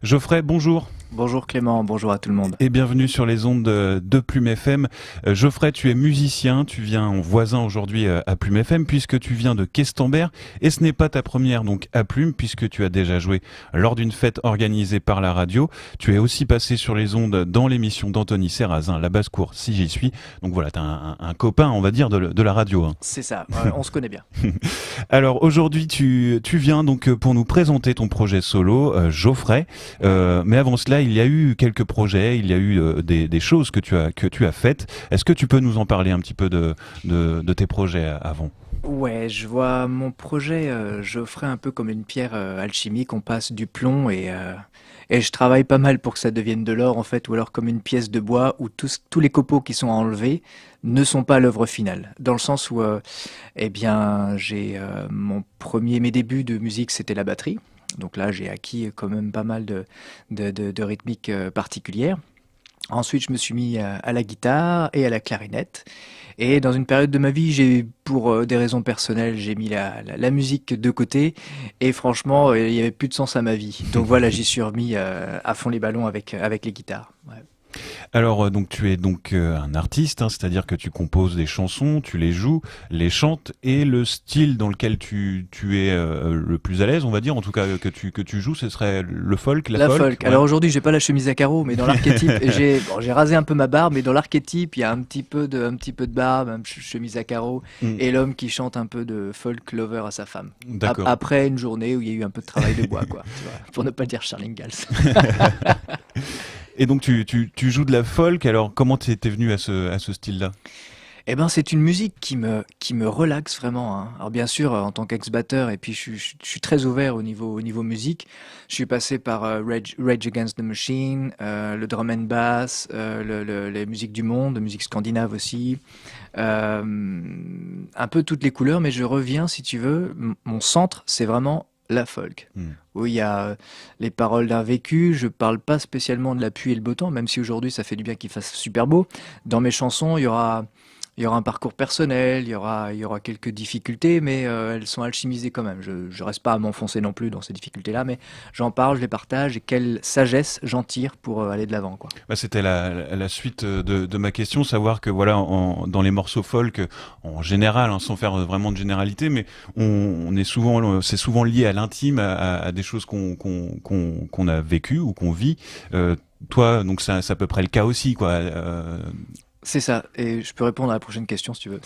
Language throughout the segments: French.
Geoffrey, bonjour Bonjour Clément, bonjour à tout le monde. et bienvenue sur les ondes de Plume FM. Geoffrey, tu es musicien, tu viens en voisin aujourd'hui à Plume FM puisque tu viens de Questembert et ce n'est pas ta première donc à Plume puisque tu as déjà joué lors d'une fête organisée par la radio. Tu es aussi passé sur les ondes dans l'émission d'Anthony Serrazin, La Basse-Cour, si j'y suis. Donc voilà, tu as un copain, on va dire, de la radio, hein. C'est ça, on se connaît bien. Alors aujourd'hui, tu viens donc pour nous présenter ton projet solo, Geoffrey. Mais avant cela, il y a eu quelques projets, il y a eu des choses que tu as faites. Est-ce que tu peux nous en parler un petit peu de tes projets avant? Ouais, je vois mon projet, je ferai un peu comme une pierre alchimique, on passe du plomb et je travaille pas mal pour que ça devienne de l'or en fait, ou alors comme une pièce de bois où tous les copeaux qui sont enlevés ne sont pas l'œuvre finale. Dans le sens où, eh bien, j'ai mes débuts de musique, c'était la batterie. Donc là, j'ai acquis quand même pas mal de rythmiques particulières. Ensuite, je me suis mis à la guitare et à la clarinette. Et dans une période de ma vie, pour des raisons personnelles, j'ai mis la musique de côté. Et franchement, il n'y avait plus de sens à ma vie. Donc voilà, j'y suis remis à fond les ballons avec les guitares. Ouais. Alors donc tu es donc un artiste, hein, c'est-à-dire que tu composes des chansons, tu les joues, les chantes et le style dans lequel tu es le plus à l'aise, on va dire, en tout cas que tu joues, ce serait le folk, la La folk. folk. Ouais. Alors aujourd'hui, j'ai pas la chemise à carreaux, mais dans l'archétype, j'ai rasé un peu ma barbe, mais dans l'archétype, il y a un petit peu de barbe, chemise à carreaux, Mm, et l'homme qui chante un peu de folk lover à sa femme. d'accord. Après une journée où il y a eu un peu de travail de bois, quoi. Tu vois, pour ne pas dire Charles Ingalls. Et donc tu joues de la folk, alors comment t'es venu à ce style-là? Eh ben, c'est une musique qui me relaxe vraiment, hein. Alors bien sûr, en tant qu'ex-batteur, et puis je suis très ouvert au niveau musique. Je suis passé par Rage Against the Machine, le drum and bass, les musiques du monde, musique scandinave aussi, un peu toutes les couleurs, mais je reviens, si tu veux, mon centre, c'est vraiment la folk. Mm. Où il y a les paroles d'un vécu, je parle pas spécialement de la pluie et le beau temps, même si aujourd'hui ça fait du bien qu'il fasse super beau. Dans mes chansons, il y aura un parcours personnel, il y aura quelques difficultés, mais elles sont alchimisées quand même. Je reste pas à m'enfoncer non plus dans ces difficultés-là, mais j'en parle, je les partage et quelle sagesse j'en tire pour aller de l'avant, quoi. Bah, c'était la suite de ma question, savoir que voilà, dans les morceaux folk, en général, hein, sans faire vraiment de généralité, mais on est souvent, c'est souvent lié à l'intime, à des choses qu'on a vécues ou qu'on vit. Toi, donc c'est à peu près le cas aussi, quoi. C'est ça, et je peux répondre à la prochaine question si tu veux.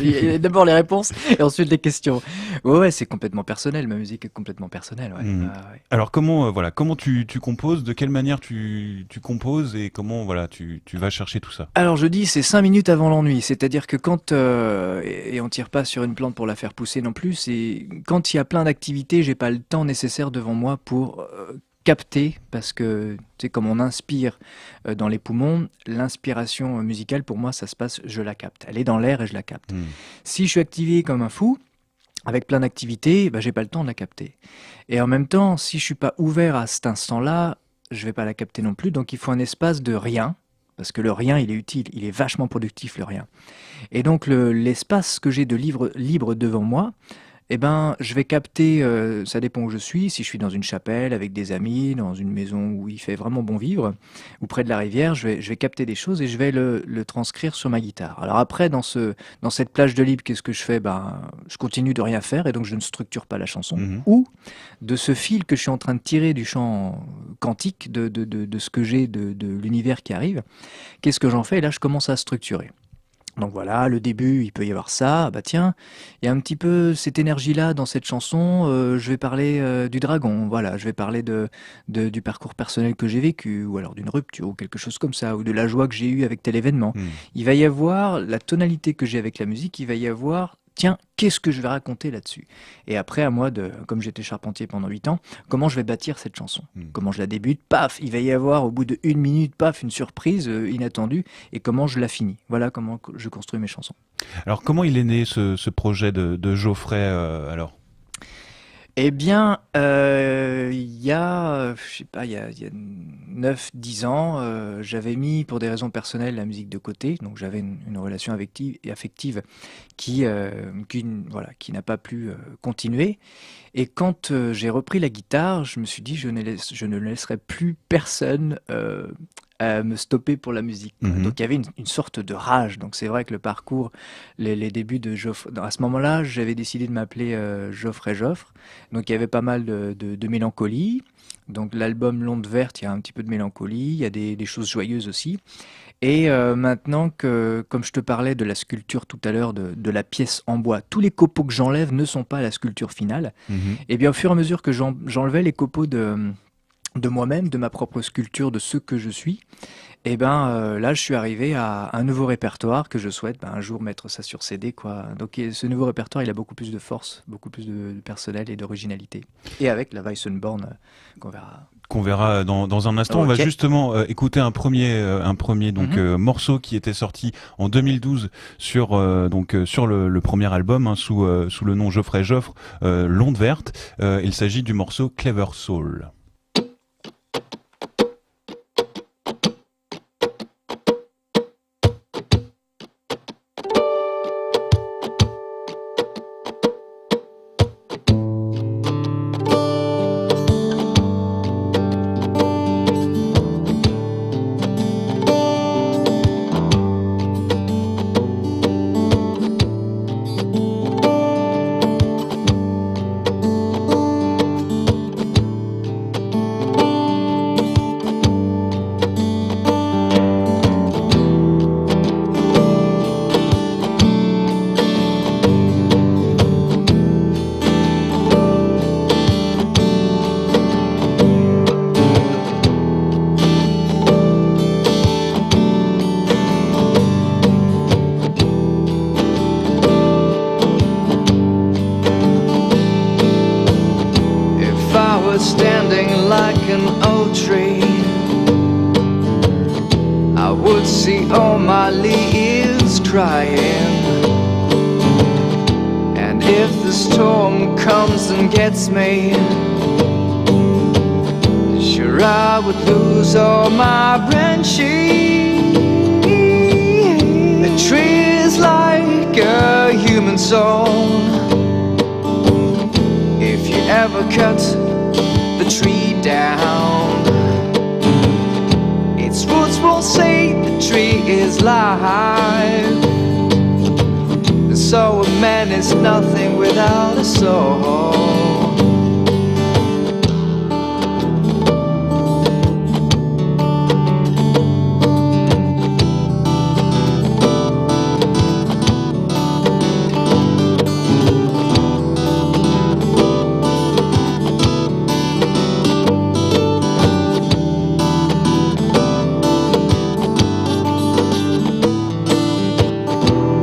Il y a d'abord les réponses et ensuite les questions. Ouais, ouais, c'est complètement personnel, ma musique est complètement personnelle, ouais. Hmm. Ouais. Alors comment, voilà, comment tu composes, de quelle manière tu composes et comment voilà, tu vas chercher tout ça. Alors je dis c'est 5 minutes avant l'ennui, c'est-à-dire que quand et on tire pas sur une plante pour la faire pousser non plus, c'est quand il y a plein d'activités, j'ai pas le temps nécessaire devant moi pour capter parce que tu sais comme on inspire dans les poumons, l'inspiration musicale pour moi ça se passe, je la capte. Elle est dans l'air et je la capte. Hmm. Si je suis activé comme un fou avec plein d'activités, bah, j'ai pas le temps de la capter. Et en même temps, si je suis pas ouvert à cet instant-là, je vais pas la capter non plus. Donc il faut un espace de rien, parce que le rien, il est utile, il est vachement productif le rien. Et donc l'espace que j'ai de libre devant moi, eh ben, je vais capter, ça dépend où je suis, si je suis dans une chapelle avec des amis, dans une maison où il fait vraiment bon vivre, ou près de la rivière, je vais capter des choses et je vais le transcrire sur ma guitare. Alors après, dans cette plage de libre, qu'est-ce que je fais? Ben, je continue de rien faire et donc je ne structure pas la chanson. Mhm. Ou de ce fil que je suis en train de tirer du chant quantique, de ce que j'ai, de l'univers qui arrive, qu'est-ce que j'en fais? Et là, je commence à structurer. Donc voilà, le début, il peut y avoir ça. Bah tiens, il y a un petit peu cette énergie-là dans cette chanson. Je vais parler du dragon. Voilà, je vais parler du parcours personnel que j'ai vécu, ou alors d'une rupture, ou quelque chose comme ça, ou de la joie que j'ai eue avec tel événement. Hmm. Il va y avoir la tonalité que j'ai avec la musique. Il va y avoir, tiens, qu'est-ce que je vais raconter là-dessus? Et après, à moi de, comme j'étais charpentier pendant 8 ans, comment je vais bâtir cette chanson? Hmm. Comment je la débute? Paf, il va y avoir au bout de 1 minute, paf, une surprise inattendue et comment je la finis. Voilà comment je construis mes chansons. Alors comment il est né ce projet de Geoffrey alors? Eh bien, il y a, je sais pas, il y a 9-10 ans, j'avais mis pour des raisons personnelles la musique de côté, donc j'avais une relation affective voilà, qui n'a pas pu continuer. Et quand j'ai repris la guitare, je me suis dit, je ne laisserai plus personne à me stopper pour la musique, quoi. Mhm. Donc il y avait une sorte de rage. Donc c'est vrai que le parcours, les débuts de Geoffrey, à ce moment-là, j'avais décidé de m'appeler Geoffrey Joffre. Donc il y avait pas mal de mélancolie. Donc l'album L'Onde Verte, il y a un petit peu de mélancolie, il y a des choses joyeuses aussi. Et maintenant que, comme je te parlais de la sculpture tout à l'heure, de la pièce en bois, tous les copeaux que j'enlève ne sont pas la sculpture finale. Mhm. Et bien au fur et à mesure que j'enlevais les copeaux de moi-même, de ma propre sculpture, de ce que je suis, et ben là je suis arrivé à un nouveau répertoire que je souhaite un jour mettre ça sur CD, quoi. Donc ce nouveau répertoire, il a beaucoup plus de force, beaucoup plus de personnel et d'originalité. Et avec la Weissenborn qu'on verra. Qu'on verra dans un instant. On va Ok. justement écouter un premier donc Mhm. morceau qui était sorti en 2012 sur sur le premier album, hein, sous le nom Geoffrey Joffre, L'Onde Verte. Il s'agit du morceau Clever Soul. If I was standing like an old tree, I would see all my leaves crying. And if the storm comes and gets me, sure I would lose all my branches. The tree is like a human soul. If you ever cut the tree down, its roots will say the tree is live. So a man is nothing without a soul.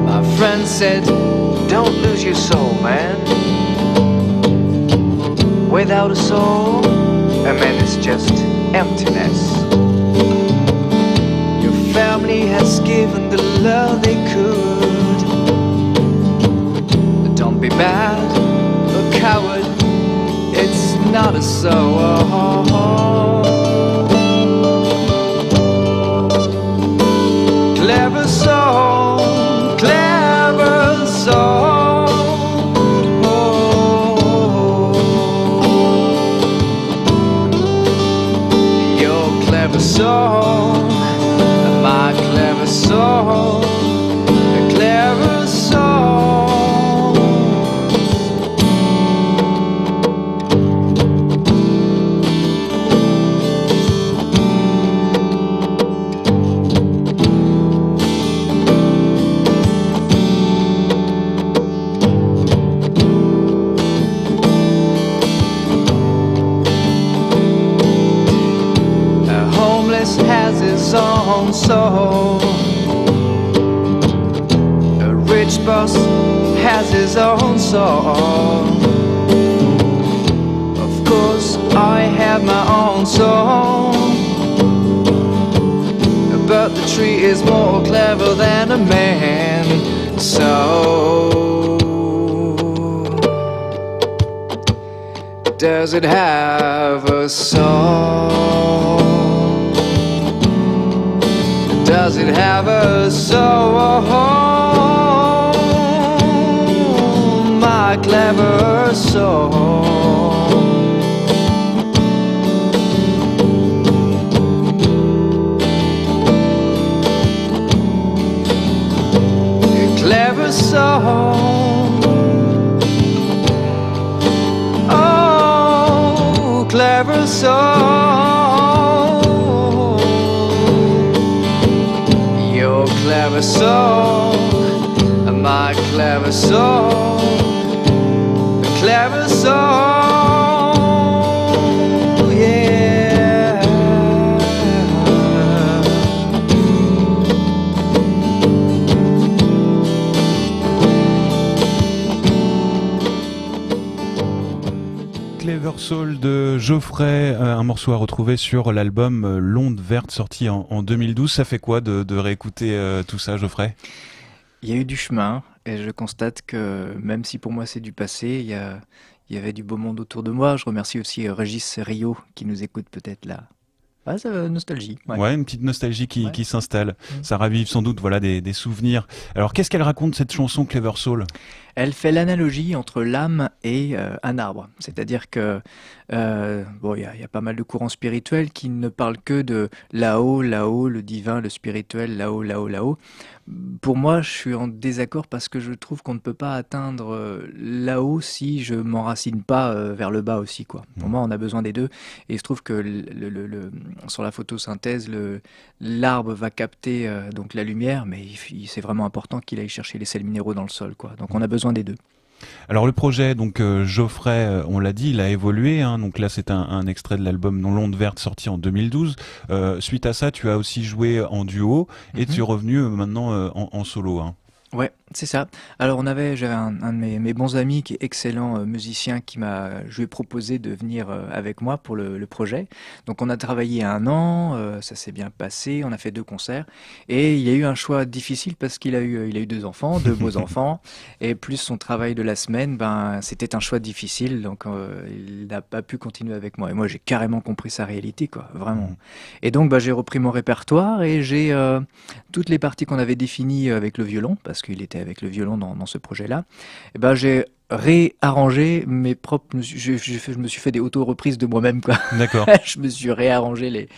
My friend said, don't lose your soul, man. Without a soul, a man is just emptiness. Your family has given the love they could. Don't be mad, a coward, it's not a soul. Clever soul, clever soul. Your clever soul, my clever soul, a clever soul. A homeless has his own soul. A rich boss has his own soul. Of course, I have my own soul. But the tree is more clever than a man. So Does it have a soul? Does it have a soul? My clever soul. Clever soul. Oh, clever soul. Your clever soul, my clever soul, clever soul, yeah. Clever Soul de Geoffrey, un morceau à retrouver sur l'album L'Onde Verte sorti en 2012. Ça fait quoi de réécouter tout ça, Geoffrey? Il y a eu du chemin et je constate que même si pour moi c'est du passé, il y avait du beau monde autour de moi. Je remercie aussi Régis Rio qui nous écoute peut-être là. Ah, ça nostalgie. Ouais, une petite nostalgie Ouais. qui s'installe. Mm. Ça ravive sans doute voilà des souvenirs. Alors qu'est-ce qu'elle raconte cette chanson Clever Soul? Elle fait l'analogie entre l'âme et un arbre. C'est-à-dire que bon, il y a pas mal de courants spirituels qui ne parlent que de là-haut, là-haut, le divin, le spirituel, là-haut, là-haut, là-haut. Pour moi, je suis en désaccord parce que je trouve qu'on ne peut pas atteindre là-haut si je m'enracine pas vers le bas aussi, quoi. Pour moi, on a besoin des deux. Et je trouve que sur la photosynthèse, l'arbre va capter donc la lumière, mais c'est vraiment important qu'il aille chercher les sels minéraux dans le sol, quoi. Donc on a besoin des deux. Alors le projet, donc Geoffrey, on l'a dit, il a évolué. Hein, donc là, c'est un extrait de l'album L'Onde Verte sorti en 2012. Suite à ça, tu as aussi joué en duo et tu es revenu maintenant en solo. Hein. Ouais, c'est ça. Alors j'avais un de mes bons amis qui est excellent musicien qui je lui ai proposé de venir avec moi pour le projet. Donc on a travaillé 1 an, ça s'est bien passé, on a fait 2 concerts et il y a eu un choix difficile parce qu'il a eu 2 enfants, 2 beaux enfants et plus son travail de la semaine, ben c'était un choix difficile donc il n'a pas pu continuer avec moi et moi j'ai carrément compris sa réalité quoi, vraiment. Et donc j'ai repris mon répertoire et j'ai toutes les parties qu'on avait définies avec le violon parce qu'il était avec le violon dans ce projet-là, et j'ai réarrangé mes propres. Je me suis fait des auto-reprises de moi-même, quoi. D'accord. Je me suis réarrangé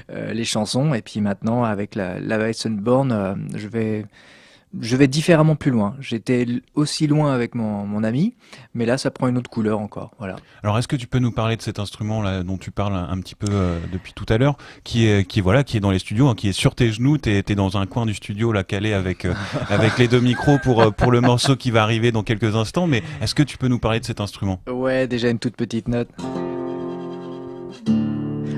les chansons, et puis maintenant, avec la Weissenborn, je vais différemment plus loin. J'étais aussi loin avec mon ami, mais là, ça prend une autre couleur encore. Voilà. Alors, est-ce que tu peux nous parler de cet instrument là dont tu parles un petit peu depuis tout à l'heure, qui est dans les studios, hein, qui est sur tes genoux, t'es dans un coin du studio là calé avec les 2 micros pour le morceau qui va arriver dans quelques instants. Mais est-ce que tu peux nous parler de cet instrument? Ouais, déjà une toute petite note.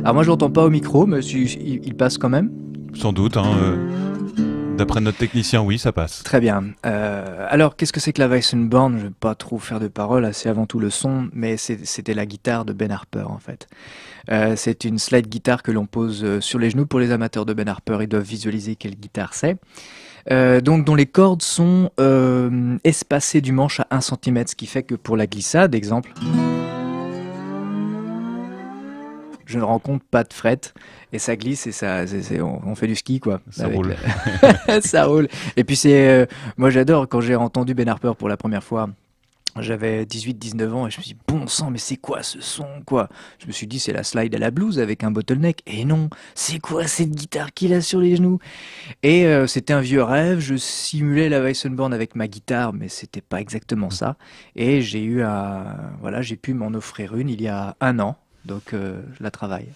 Alors moi, je l'entends pas au micro, mais il passe quand même. Sans doute. Hein, d'après notre technicien, oui, ça passe. Très bien. Alors, qu'est-ce que c'est que la Weissenborn? Je ne vais pas trop faire de paroles, c'est avant tout le son, mais c'était la guitare de Ben Harper, en fait. C'est une slide guitare que l'on pose sur les genoux. Pour les amateurs de Ben Harper, ils doivent visualiser quelle guitare c'est. Donc, dont les cordes sont espacées du manche à 1 cm, ce qui fait que pour la glissade, exemple... je ne rencontre pas de fret et ça glisse et on fait du ski quoi. Ça roule. Ça roule. Et puis moi j'adore quand j'ai entendu Ben Harper pour la première fois. J'avais 18-19 ans et je me suis dit bon sang mais c'est quoi ce son quoi. Je me suis dit c'est la slide à la blues avec un bottleneck et non c'est quoi cette guitare qu'il a sur les genoux. Et c'était un vieux rêve, je simulais la Weissenborn avec ma guitare mais c'était pas exactement ça et j'ai pu m'en offrir une il y a 1 an. Donc je la travaille.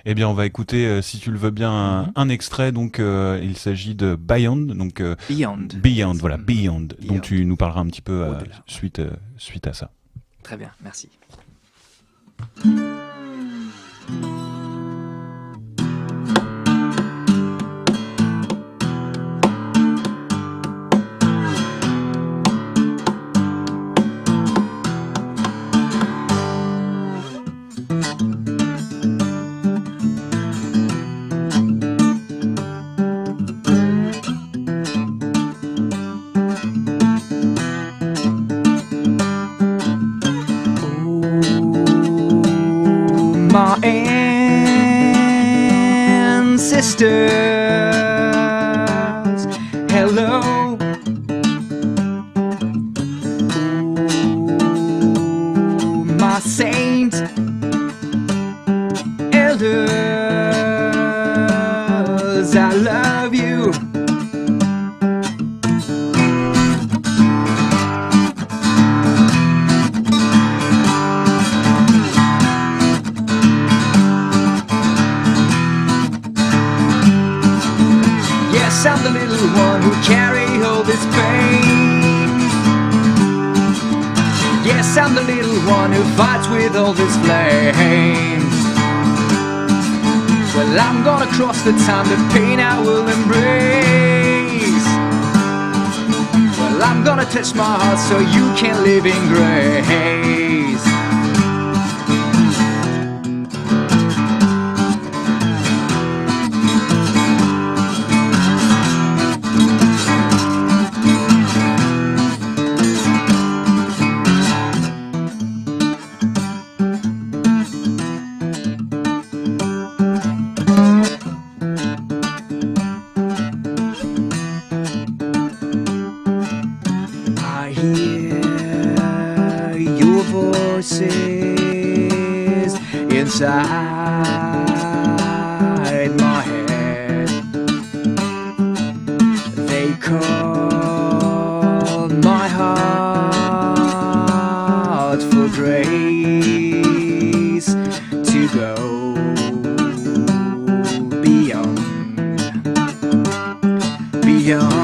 Eh bien, on va écouter, si tu le veux bien, un extrait. Donc, il s'agit de Beyond. Donc, Beyond, voilà, Beyond, dont tu nous parleras un petit peu suite à ça. Très bien, merci. sisters, hello. Ooh, my saint, elders, I love you. Yes, I'm the little one who carry all this pain. Yes, I'm the little one who fights with all this flames. Well, I'm gonna cross the time, the pain I will embrace. Well, I'm gonna touch my heart so you can live in grace. I hear your voices inside my head. They call my heart for grace to go beyond, beyond.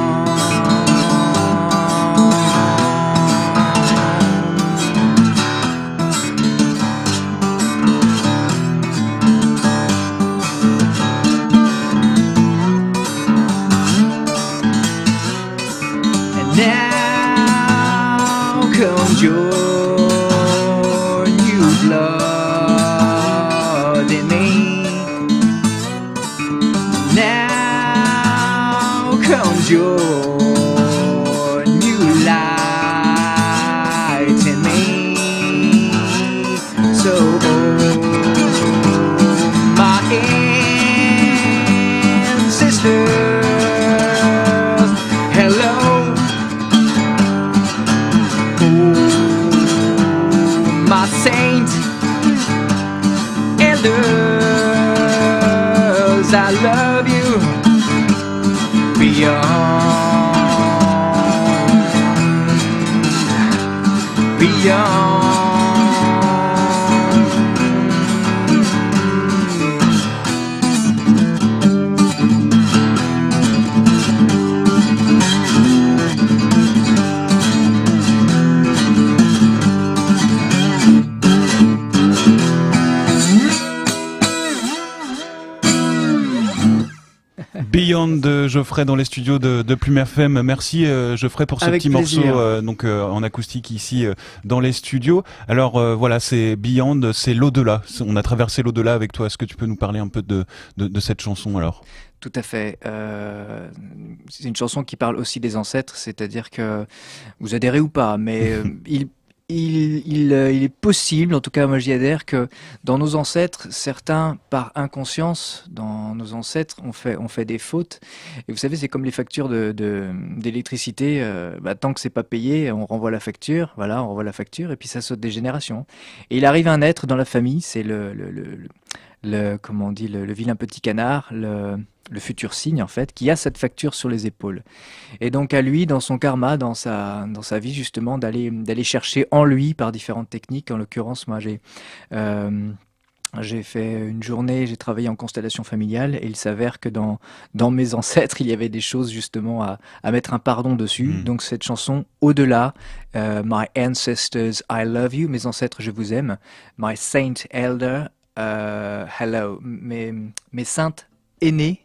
Now comes your new blood in me. Now comes your new light in me. So my ancestors, hello. My saint, elders, I love you beyond, beyond. Beyond de Geoffrey dans les studios de Plume FM. Merci Geoffrey pour ce Avec petit plaisir. morceau donc en acoustique ici dans les studios. Alors voilà, c'est Beyond, c'est l'au-delà. On a traversé l'au-delà avec toi. Est-ce que tu peux nous parler un peu de cette chanson alors? Tout à fait. C'est une chanson qui parle aussi des ancêtres, c'est-à-dire que vous adhérez ou pas, mais il est possible, en tout cas moi j'y adhère, que dans nos ancêtres, certains par inconscience, dans nos ancêtres, on fait des fautes. Et vous savez, c'est comme les factures d'électricité, tant que c'est pas payé, on renvoie la facture, voilà, on renvoie la facture, et puis ça saute des générations. Et il arrive un être dans la famille, c'est comment on dit, le vilain petit canard, le futur signe en fait, qui a cette facture sur les épaules. Et donc à lui, dans son karma, dans sa vie justement, d'aller chercher en lui par différentes techniques. En l'occurrence, moi j'ai fait une journée, j'ai travaillé en constellation familiale et il s'avère que dans mes ancêtres, il y avait des choses justement à mettre un pardon dessus. Donc cette chanson, au-delà, My Ancestors, I Love You, mes ancêtres, je vous aime, My Saint Elder, hello, mes saintes aînées,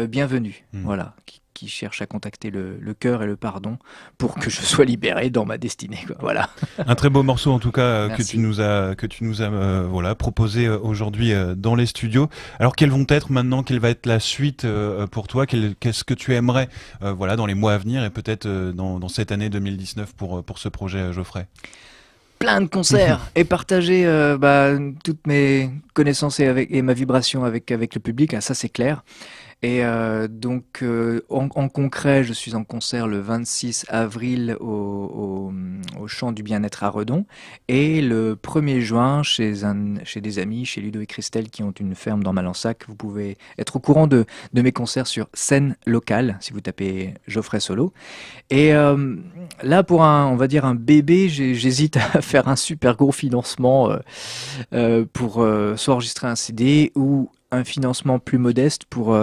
bienvenue, voilà, qui cherche à contacter le cœur et le pardon pour que je sois libéré dans ma destinée, quoi. Voilà. Un très beau morceau en tout cas que Merci. tu nous as voilà proposé aujourd'hui dans les studios. Alors quelles va être la suite pour toi? Qu'est-ce que tu aimerais voilà dans les mois à venir et peut-être dans cette année 2019 pour ce projet Geoffrey? Plein de concerts et partager toutes mes connaissances et ma vibration avec le public, ça c'est clair. Et donc, en concret, je suis en concert le 26 avril au Champ du Bien-être à Redon et le 1er juin chez des amis, chez Ludo et Christelle qui ont une ferme dans Malensac. Vous pouvez être au courant de mes concerts sur Scène Locale si vous tapez Geoffrey Solo. Et là, pour on va dire un bébé, j'hésite à faire un super gros financement pour soit enregistrer un CD ou un financement plus modeste pour,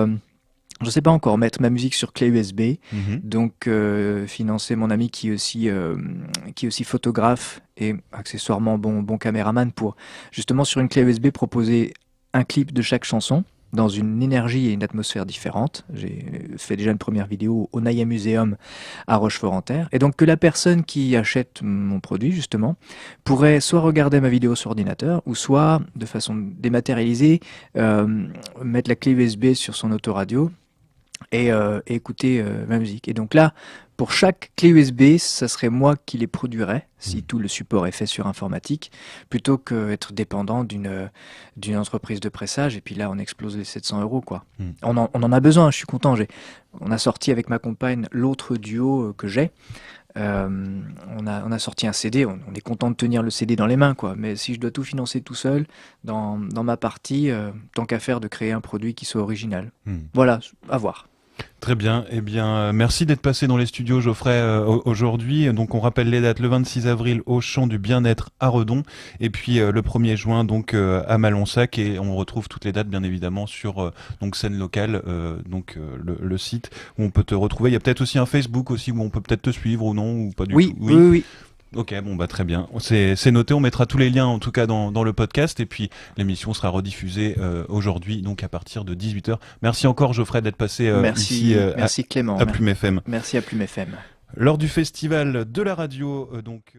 je sais pas encore, mettre ma musique sur clé USB. Donc financer mon ami qui est aussi photographe et accessoirement bon caméraman pour justement sur une clé USB proposer un clip de chaque chanson dans une énergie et une atmosphère différentes. J'ai fait déjà une première vidéo au Naya Museum à Rochefort-en-Terre. Et donc que la personne qui achète mon produit, justement, pourrait soit regarder ma vidéo sur ordinateur, ou soit, de façon dématérialisée, mettre la clé USB sur son autoradio et écouter ma musique. Et donc là, pour chaque clé USB, ça serait moi qui les produirais, si tout le support est fait sur informatique, plutôt qu'être dépendant d'une entreprise de pressage. Et puis là, on explose les 700 €, quoi. On en a besoin, je suis content. On a sorti avec ma compagne l'autre duo que j'ai. On a sorti un CD, on est content de tenir le CD dans les mains, quoi. Mais si je dois tout financer tout seul, dans ma partie, tant qu'à faire de créer un produit qui soit original. Voilà, à voir. Très bien. Eh bien, merci d'être passé dans les studios, Geoffrey, aujourd'hui. Donc, on rappelle les dates: le 26 avril au Champ du Bien-être à Redon, et puis le 1er juin donc à Malensac. Et on retrouve toutes les dates, bien évidemment, sur donc Scène Locale, donc le site où on peut te retrouver. Il y a peut-être aussi un Facebook aussi où on peut peut-être te suivre ou non, ou pas du tout. Oui. Ok, bon bah très bien, c'est noté, on mettra tous les liens en tout cas dans le podcast, et puis l'émission sera rediffusée aujourd'hui, donc à partir de 18h. Merci encore, Geoffrey, d'être passé ici merci Clément, à Plume FM. Merci à Plume FM. Lors du festival de la radio, donc...